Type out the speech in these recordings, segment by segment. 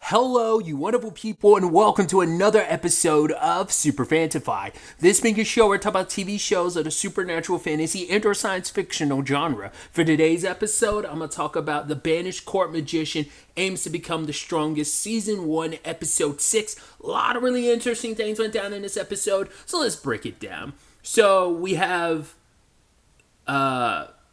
Hello, you wonderful people, and welcome to another episode of Super Fantify. This being a show where I talk about TV shows of the supernatural, fantasy, and or science fictional genre. For today's episode, I'm going to talk about The Banished Court Magician Aims to Become the Strongest, Season 1, Episode 6. A lot of really interesting things went down in this episode, so let's break it down. So, we have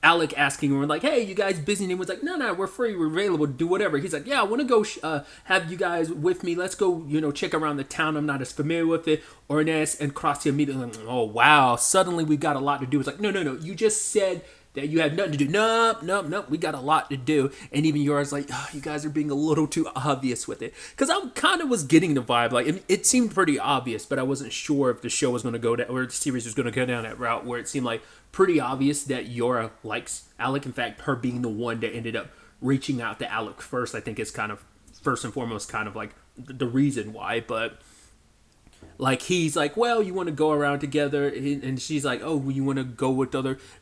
Alec asking her, like, hey, you guys busy? And he was like, no, we're free, we're available to do whatever. He's like, yeah, I want to go have you guys with me. Let's go, check around the town. I'm not as familiar with it. Ornes and Crossy immediately like, oh, wow, suddenly we've got a lot to do. It's like, no, you just said that you had nothing to do. Nope, we got a lot to do. And even yours, like, oh, you guys are being a little too obvious with it. Because I kind of was getting the vibe, like, it seemed pretty obvious, but I wasn't sure if the show was going to go down, or the series was going to go down that route where it seemed like pretty obvious that Yorha likes Alec. In fact, her being the one that ended up reaching out to Alec first, I think is kind of, first and foremost, kind of like the reason why, but like, he's like, well, you want to go around together, and she's like, oh, you want to go with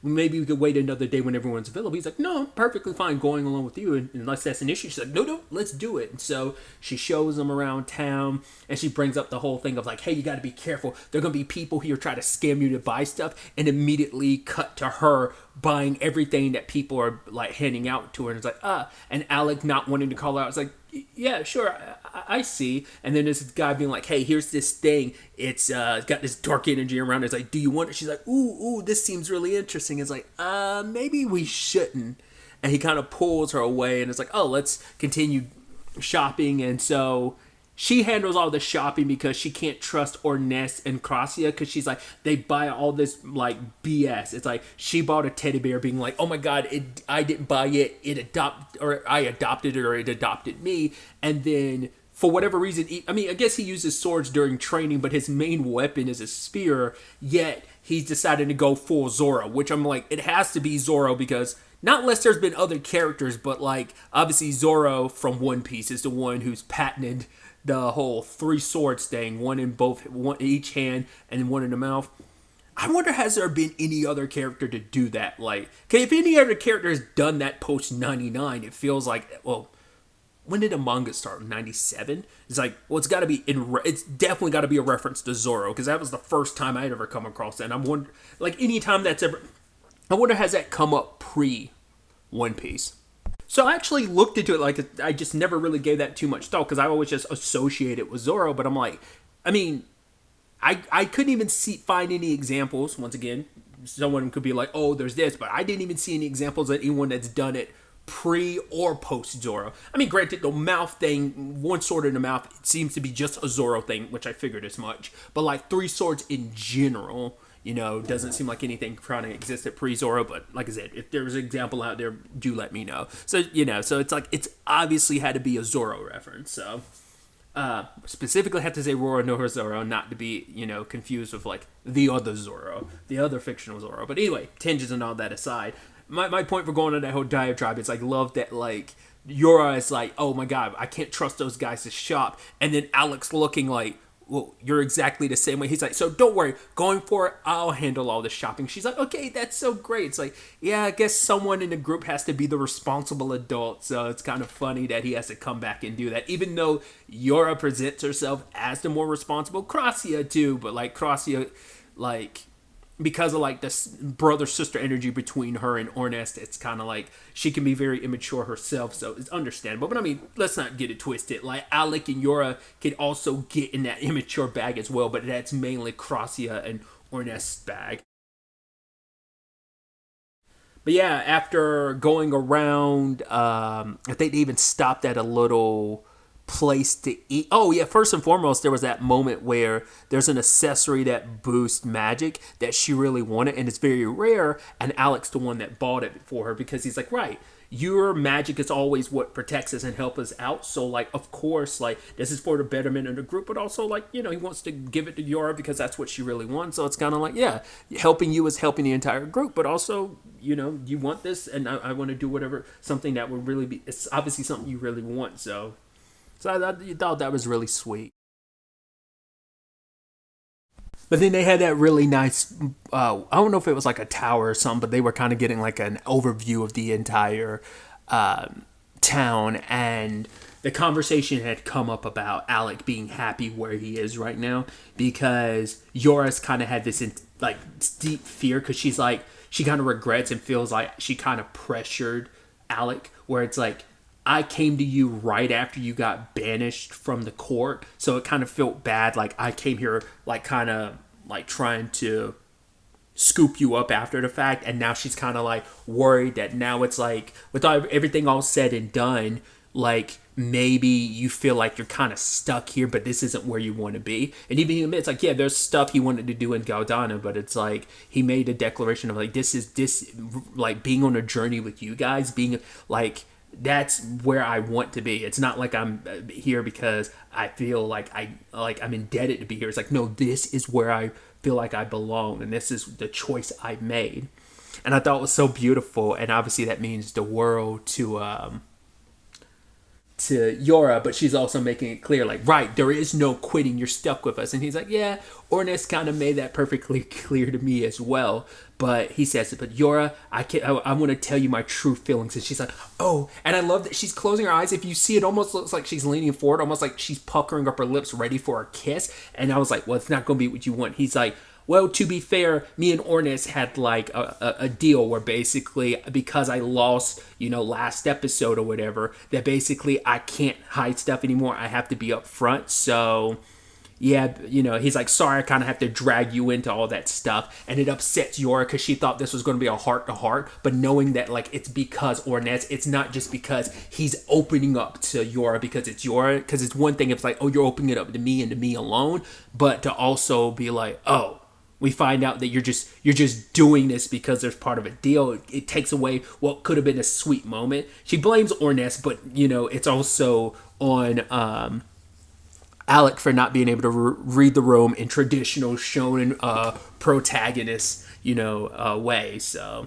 maybe we could wait another day when everyone's available. He's like, no, I'm perfectly fine going along with you, unless that's an issue. She's like, no, let's do it. And so she shows them around town, and she brings up the whole thing of like, hey, you got to be careful. There are going to be people here try to scam you to buy stuff, and immediately cut to her buying everything that people are like handing out to her. And it's like, and Alec not wanting to call her out. It's like, yeah, sure, I see. And then this guy being like, hey, here's this thing. It's got this dark energy around it. It's like, do you want it? She's like, ooh, this seems really interesting. It's like, maybe we shouldn't. And he kind of pulls her away, and it's like, oh, let's continue shopping. And so she handles all the shopping because she can't trust Ornes and Krasia, because she's like, they buy all this like BS. It's like she bought a teddy bear being like, oh my god, I didn't buy it, I adopted it, or it adopted me. And then for whatever reason, I guess he uses swords during training, but his main weapon is a spear, yet he's decided to go full Zoro, which I'm like, it has to be Zoro, because not unless there's been other characters, but like obviously Zoro from One Piece is the one who's patented the whole three swords thing, one in each hand and one in the mouth. I wonder, has there been any other character to do that? Like, okay, if any other character has done that post 99, it feels like, well, when did the manga start? 97? It's like, well, it's definitely got to be a reference to Zoro, because that was the first time I'd ever come across that. And I'm wondering, like, anytime that's ever, I wonder, has that come up pre One Piece? So I actually looked into it, like, I just never really gave that too much thought, because I always just associate it with Zoro, but I'm like, I couldn't even find any examples. Once again, someone could be like, oh, there's this, but I didn't even see any examples of anyone that's done it pre or post Zoro. Granted, the mouth thing, one sword in the mouth, it seems to be just a Zoro thing, which I figured as much, but like three swords in general, doesn't seem like anything trying to exist at pre-Zoro, but like I said, if there's an example out there, do let me know. So, so it's like, it's obviously had to be a Zoro reference, so specifically have to say Roronoa Zoro, not to be, confused with like the other Zoro, the other fictional Zoro. But anyway, tangents and all that aside, my point for going on that whole diatribe is like, love that like Yorha is like, oh my god, I can't trust those guys to shop, and then Alex looking like, well, you're exactly the same way. He's like, so don't worry, going for it, I'll handle all the shopping. She's like, okay, that's so great. It's like, yeah, I guess someone in the group has to be the responsible adult, so it's kind of funny that he has to come back and do that, even though Yorha presents herself as the more responsible. Krasia too, but like Krasia, like, because of like this brother-sister energy between her and Ornest, it's kind of like she can be very immature herself, so it's understandable. But let's not get it twisted. Like, Alec and Yorha can also get in that immature bag as well, but that's mainly Krasia and Ornest's bag. But yeah, after going around, I think they even stopped at a little place to eat. Oh yeah, first and foremost, there was that moment where there's an accessory that boosts magic that she really wanted, and it's very rare, and Alex the one that bought it for her, because he's like, right, your magic is always what protects us and help us out, so like, of course, like, this is for the betterment of the group, but also like, he wants to give it to Yorha because that's what she really wants. So it's kind of like, yeah, helping you is helping the entire group, but also, you want this, and I want to do whatever, something that would really be, it's obviously something you really want. So I thought that was really sweet. But then they had that really nice, I don't know if it was like a tower or something, but they were kind of getting like an overview of the entire town. And the conversation had come up about Alec being happy where he is right now because Yora's kind of had this like deep fear because she's like she kind of regrets and feels like she kind of pressured Alec where it's like I came to you right after you got banished from the court, so it kind of felt bad like I came here like kind of like trying to scoop you up after the fact, and now she's kind of like worried that now it's like with everything all said and done, like maybe you feel like you're kind of stuck here, but this isn't where you want to be. And even he admits like, yeah, there's stuff he wanted to do in Galdana, but it's like he made a declaration of like this like being on a journey with you guys, being like that's where I want to be. It's not like I'm here because I feel like I'm indebted to be here. It's like no, this is where I feel like I belong, and this is the choice I made. And I thought it was so beautiful, and obviously that means the world to Yorha, but she's also making it clear, like, right, there is no quitting, you're stuck with us. And he's like, yeah, Ornest kind of made that perfectly clear to me as well. But he says, but Yorha, I want to tell you my true feelings. And she's like, oh, and I love that she's closing her eyes. If you see it, almost looks like she's leaning forward, almost like she's puckering up her lips, ready for a kiss. And I was like, well, it's not going to be what you want. He's like, well, to be fair, me and Ornest had like a deal where basically because I lost, last episode or whatever, that basically I can't hide stuff anymore. I have to be up front. So yeah, he's like, sorry, I kind of have to drag you into all that stuff. And it upsets Yorha because she thought this was going to be a heart-to-heart. But knowing that, like, it's because Ornest, it's not just because he's opening up to Yorha because it's Yorha. Because it's one thing if it's like, oh, you're opening it up to me and to me alone. But to also be like, oh, we find out that you're just doing this because there's part of a deal. It takes away what could have been a sweet moment. She blames Ornest, but, it's also on Alec for not being able to read the room in traditional shonen protagonist, way. So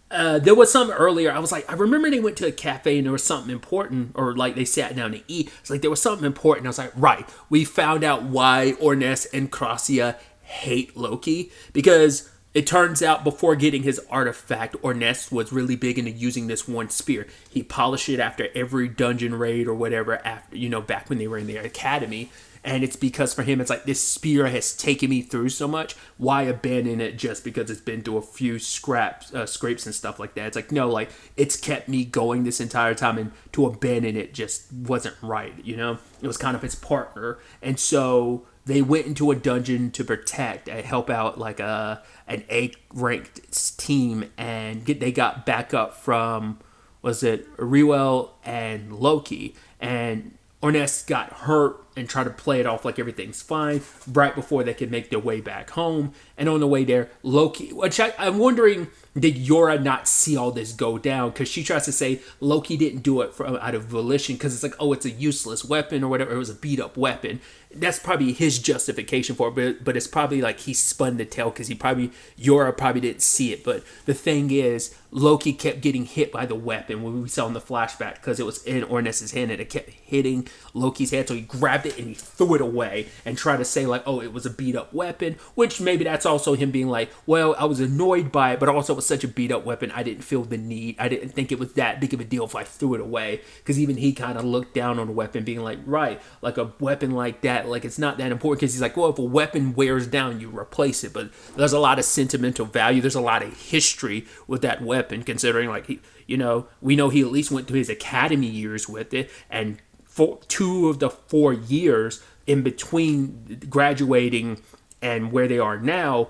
there was something earlier. I was like, I remember they went to a cafe and there was something important, or like they sat down to eat. It's like there was something important. I was like, right, we found out why Ornest and Krasia hate Loki, because it turns out before getting his artifact, Ornest was really big into using this one spear. He polished it after every dungeon raid or whatever, after back when they were in the academy. And it's because for him, it's like, this spear has taken me through so much. Why abandon it just because it's been through a few scrapes and stuff like that? It's like, no, like, it's kept me going this entire time, and to abandon it just wasn't right, It was kind of his partner. And so they went into a dungeon to protect and help out like an A-ranked team, and they got backup from, was it Reuel and Loki? And Ornest got hurt and tried to play it off like everything's fine right before they could make their way back home. And on the way there, Loki, which I'm wondering, did Yorha not see all this go down? Because she tries to say Loki didn't do it out of volition because it's like, oh, it's a useless weapon or whatever. It was a beat-up weapon. That's probably his justification for it, but it's probably like he spun the tail because Yorha probably didn't see it. But the thing is, Loki kept getting hit by the weapon when we saw in the flashback because it was in Ornest's hand and it kept hitting Loki's head. So he grabbed it and he threw it away and tried to say like, oh, it was a beat up weapon, which maybe that's also him being like, well, I was annoyed by it, but also it was such a beat up weapon. I didn't feel the need. I didn't think it was that big of a deal if I threw it away, because even he kind of looked down on the weapon being like, right, like a weapon like that, like it's not that important, because he's like, well, if a weapon wears down, you replace it. But there's a lot of sentimental value. There's a lot of history with that weapon, considering like we know he at least went through his academy years with it, and for 2 of the 4 years in between graduating and where they are now,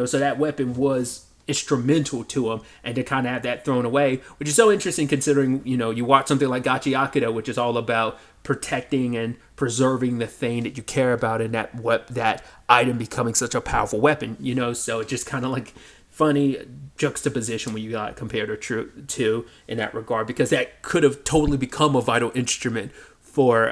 so that weapon was instrumental to him, and to kind of have that thrown away, which is so interesting considering, you watch something like Gachi Akida, which is all about protecting and preserving the thing that you care about, and that item becoming such a powerful weapon, so it's just kind of like funny juxtaposition when you got compared to in that regard, because that could have totally become a vital instrument for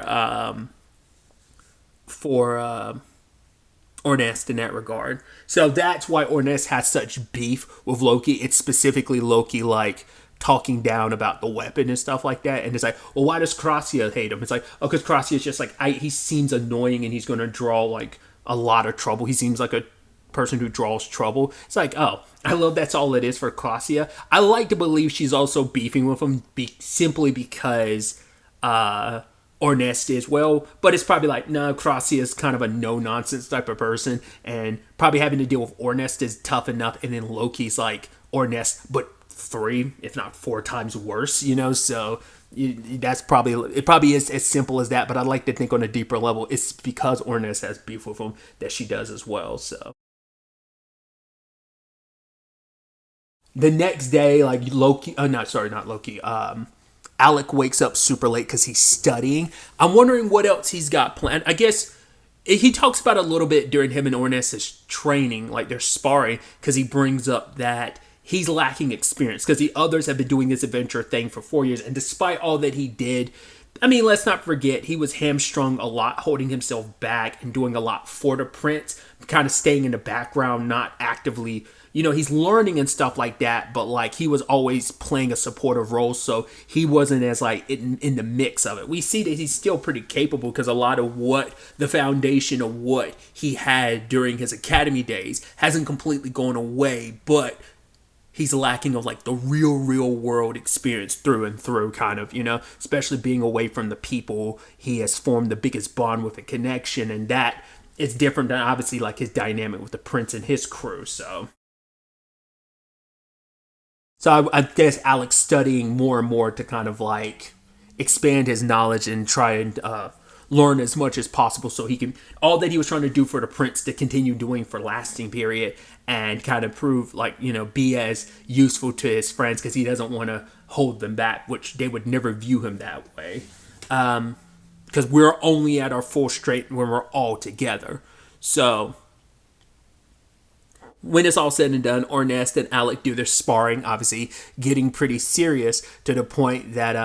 Ornest in that regard. So that's why Ornest has such beef with Loki. It's specifically Loki like talking down about the weapon and stuff like that. And it's like, well, why does Krasia hate him? It's like, oh, because Krasia is just like, he seems annoying and he's going to draw like a lot of trouble. He seems like a person who draws trouble. It's like, oh, I love that's all it is for Krasia. I like to believe she's also beefing with him simply because Ornest is. Well, but it's probably like, no, Crossia is kind of a no-nonsense type of person, and probably having to deal with Ornest is tough enough, and then Loki's like Ornest, but 3, if not 4 times worse, so that's probably, it probably is as simple as that, but I'd like to think on a deeper level, it's because Ornest has beef with him that she does as well, so. The next day, like Loki, not Loki, Alec wakes up super late because he's studying. I'm wondering what else he's got planned. I guess he talks about a little bit during him and Ornest's training, like they're sparring, because he brings up that he's lacking experience because the others have been doing this adventure thing for 4 years. And despite all that he did, I mean, let's not forget, he was hamstrung a lot, holding himself back and doing a lot for the prince, kind of staying in the background, not actively, he's learning and stuff like that, but like he was always playing a supportive role, so he wasn't as like in the mix of it. We see that he's still pretty capable because a lot of what the foundation of what he had during his academy days hasn't completely gone away, but he's lacking of like the real world experience through and through, kind of, especially being away from the people he has formed the biggest bond with, a connection, and that is different than obviously like his dynamic with the prince and his crew. So I guess Alex studying more and more to kind of like expand his knowledge and try and learn as much as possible so he can, all that he was trying to do for the prince to continue doing for lasting period, and kind of prove like, be as useful to his friends because he doesn't want to hold them back, which they would never view him that way. Because we're only at our full strength when we're all together. So when it's all said and done, Ornest and Alec do their sparring, obviously getting pretty serious to the point that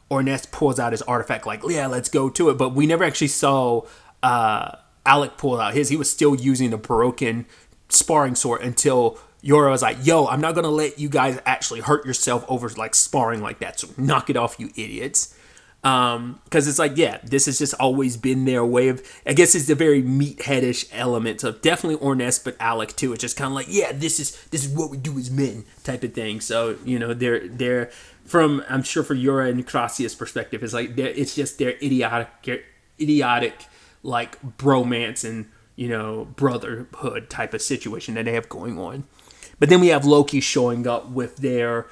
Ornest pulls out his artifact like, yeah, let's go to it. But we never actually saw Alec pull out his. He was still using the broken sparring sword until Yorha was like, yo, I'm not going to let you guys actually hurt yourself over like sparring like that. So knock it off, you idiots. Because it's like, yeah, this has just always been their way of, I guess it's the very meatheadish element of definitely Ornest, but Alec too. It's just kind of like, yeah, this is what we do as men type of thing. So, they're from, I'm sure for Yorha and Krassia's perspective, it's like, it's just their idiotic like bromance and, brotherhood type of situation that they have going on. But then we have Loki showing up with their,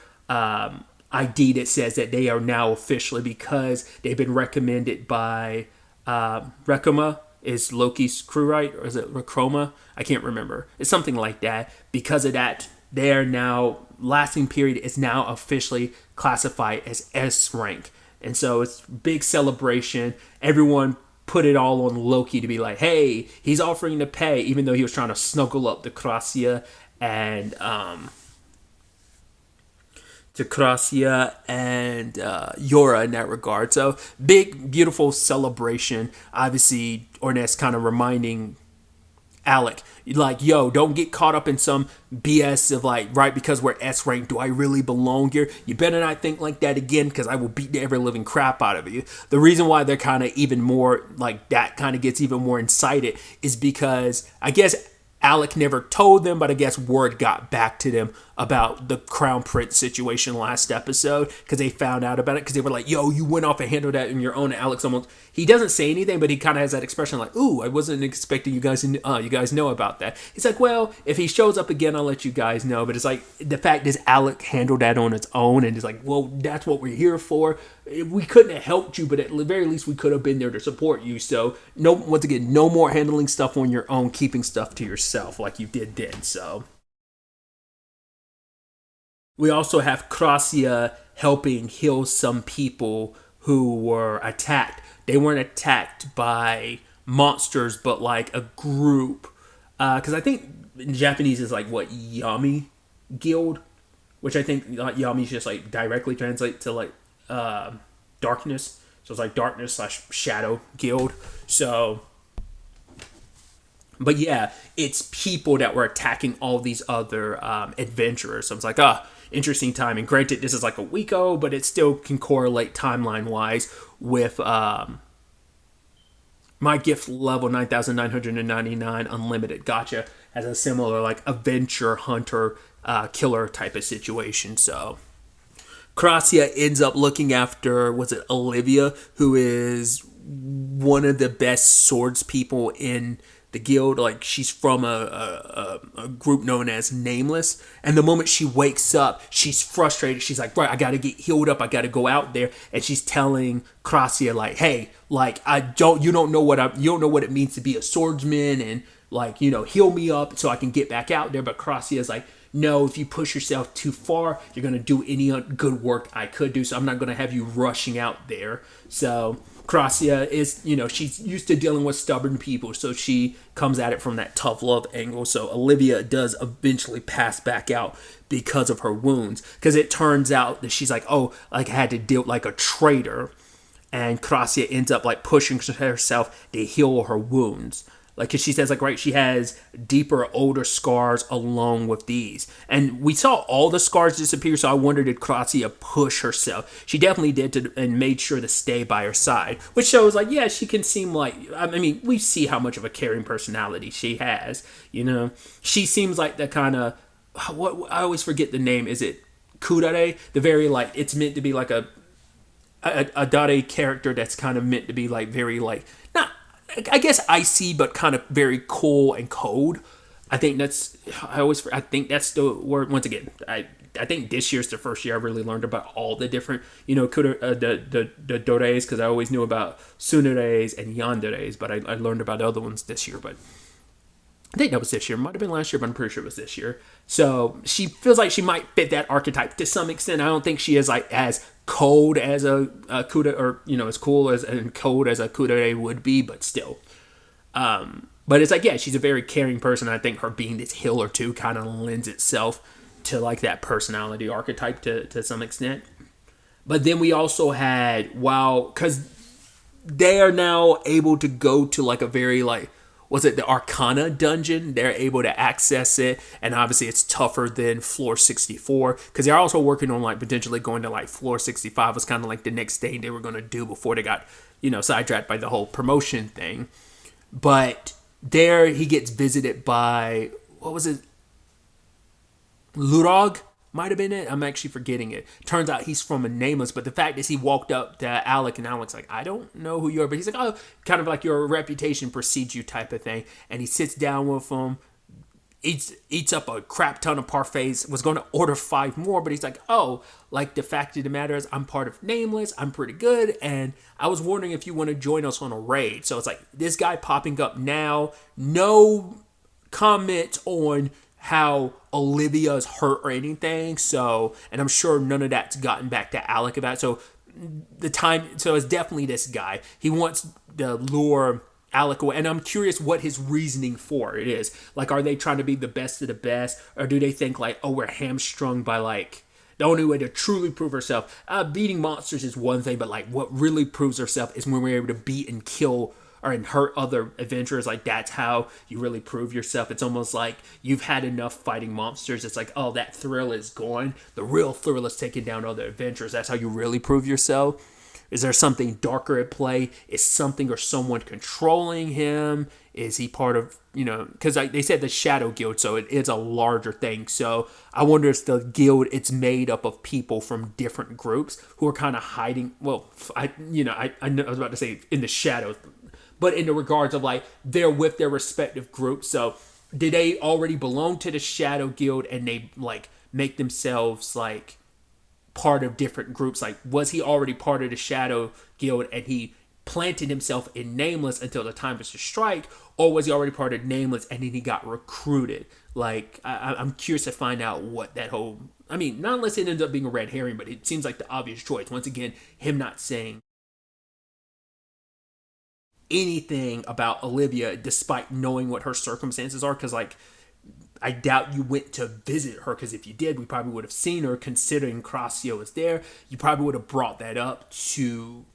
ID that says that they are now officially, because they've been recommended by Rekoma is Loki's crew, right? Or is it Rekoma? I can't remember. It's something like that. Because of that, they are now, lasting period is now officially classified as S rank. And so it's big celebration. Everyone put it all on Loki to be like, hey, he's offering to pay, even though he was trying to snuggle up to Krassia and Yorha in that regard. So big, beautiful celebration. Obviously, Ornest kind of reminding Alec, like, yo, don't get caught up in some BS of like, right, because we're S rank, do I really belong here? You better not think like that again, because I will beat the ever living crap out of you. The reason why they're kind of even more like that kind of gets even more incited is because I guess Alec never told them, but I guess word got back to them about the Crown Prince situation last episode, because they found out about it, because they were like, yo, you went off and handled that on your own. And Alex almost, he doesn't say anything, but he kind of has that expression like, ooh, I wasn't expecting you guys know about that. He's like, well, if he shows up again, I'll let you guys know. But it's like, the fact is Alec handled that on its own, and it's like, well, that's what we're here for. We couldn't have helped you, but at the very least we could have been there to support you. So once again, no more handling stuff on your own, keeping stuff to yourself like you did then. So we also have Krassia helping heal some people who were attacked. They weren't attacked by monsters, but like a group. Because I think in Japanese is like what, Yami Guild, which I think Yami just like directly translate to like darkness. So it's like darkness / shadow guild. So, but yeah, it's people that were attacking all these other adventurers. So it's like, interesting timing. Granted, this is like a week ago, but it still can correlate timeline-wise with my gift level 9,999 unlimited. Gotcha. Has a similar like adventure hunter killer type of situation. So Krasia ends up looking after, was it Olivia, who is one of the best swords people in the guild. Like, she's from a group known as Nameless. And the moment she wakes up, she's frustrated. She's like, right, I gotta get healed up. I gotta go out there. And she's telling Krasia, like, hey, like, you don't know what it means to be a swordsman, and like, heal me up so I can get back out there. But Krasia is like, no, if you push yourself too far, you're going to do any good work I could do. So I'm not going to have you rushing out there. So Krasia is, she's used to dealing with stubborn people. So she comes at it from that tough love angle. So Olivia does eventually pass back out because of her wounds. Because it turns out that she's like, oh, like I had to deal like a traitor. And Krasia ends up like pushing herself to heal her wounds. Like, cause she says, like, right, she has deeper, older scars along with these. And we saw all the scars disappear, so I wondered, did Krasia push herself? She definitely did, and made sure to stay by her side. Which shows, like, yeah, she can seem like, I mean, we see how much of a caring personality she has, She seems like the kind of, what I always forget the name, is it Kudare? The very, like, it's meant to be like a Dare character that's kind of meant to be, like, very, like, not, I guess icy, but kind of very cool and cold. I think that's the word. Once again, I think this year's the first year I really learned about all the different, the doreis, because I always knew about tsuneres and yanderes, but I learned about other ones this year. But I think that was this year. Might have been last year, but I'm pretty sure it was this year. So she feels like she might fit that archetype to some extent. I don't think she is like as cold as a Kuda, or as cool as and cold as a Kudere would be, but still. But it's like, yeah, she's a very caring person. I think her being this healer too kind of lends itself to like that personality archetype to some extent. But then we also had, because they are now able to go to like a very like, was it the Arcana dungeon? They're able to access it, and obviously it's tougher than floor 64, because they're also working on like potentially going to like floor 65 was kind of like the next thing they were going to do before they got, sidetracked by the whole promotion thing. But there he gets visited by, what was it? Lurog? Might have been it. I'm actually forgetting it. Turns out he's from a Nameless, but the fact is he walked up to Alec, and Alec's like, I don't know who you are, but he's like, oh, kind of like your reputation precedes you type of thing. And he sits down with him, eats up a crap ton of parfaits, was going to order 5 more, but he's like, oh, like the fact of the matter is I'm part of Nameless, I'm pretty good, and I was wondering if you want to join us on a raid. So it's like this guy popping up now, no comment on how Olivia's hurt or anything, so, and I'm sure none of that's gotten back to Alec about, so it's definitely this guy. He wants to lure Alec away, and I'm curious what his reasoning for it is. Like, are they trying to be the best of the best, or do they think like, oh, we're hamstrung by like, the only way to truly prove herself, beating monsters is one thing, but like what really proves herself is when we're able to beat and kill or hurt other adventurers. Like, that's how you really prove yourself. It's almost like you've had enough fighting monsters. It's like, oh, that thrill is gone. The real thrill is taking down other adventurers. That's how you really prove yourself. Is there something darker at play? Is something or someone controlling him? Is he part of, because they said the Shadow Guild, so it is a larger thing. So I wonder if the guild, it's made up of people from different groups who are kind of hiding. Well, I was about to say in the shadows, but in the regards of like they're with their respective groups. So did they already belong to the Shadow Guild and they like make themselves like part of different groups? Like, was he already part of the Shadow Guild and he planted himself in Nameless until the time was to strike, or was he already part of Nameless and then he got recruited? Like, I'm curious to find out what that whole, not unless it ends up being a red herring, but it seems like the obvious choice. Once again, him not saying anything about Olivia despite knowing what her circumstances are, because like I doubt you went to visit her, because if you did, we probably would have seen her. Considering Krasia was there, you probably would have brought that up to,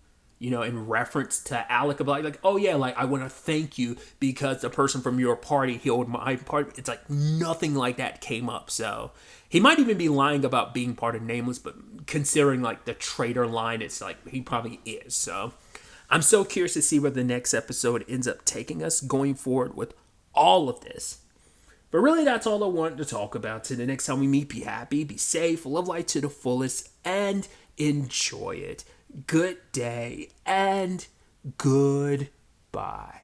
in reference to Alec, about like, oh yeah, like I want to thank you because the person from your party healed my party. It's like nothing like that came up. So he might even be lying about being part of Nameless, but considering like the traitor line, it's like he probably is. So I'm so curious to see where the next episode ends up taking us going forward with all of this. But really, that's all I wanted to talk about. Till the next time we meet, be happy, be safe, live life to the fullest. and enjoy it. Good day and goodbye.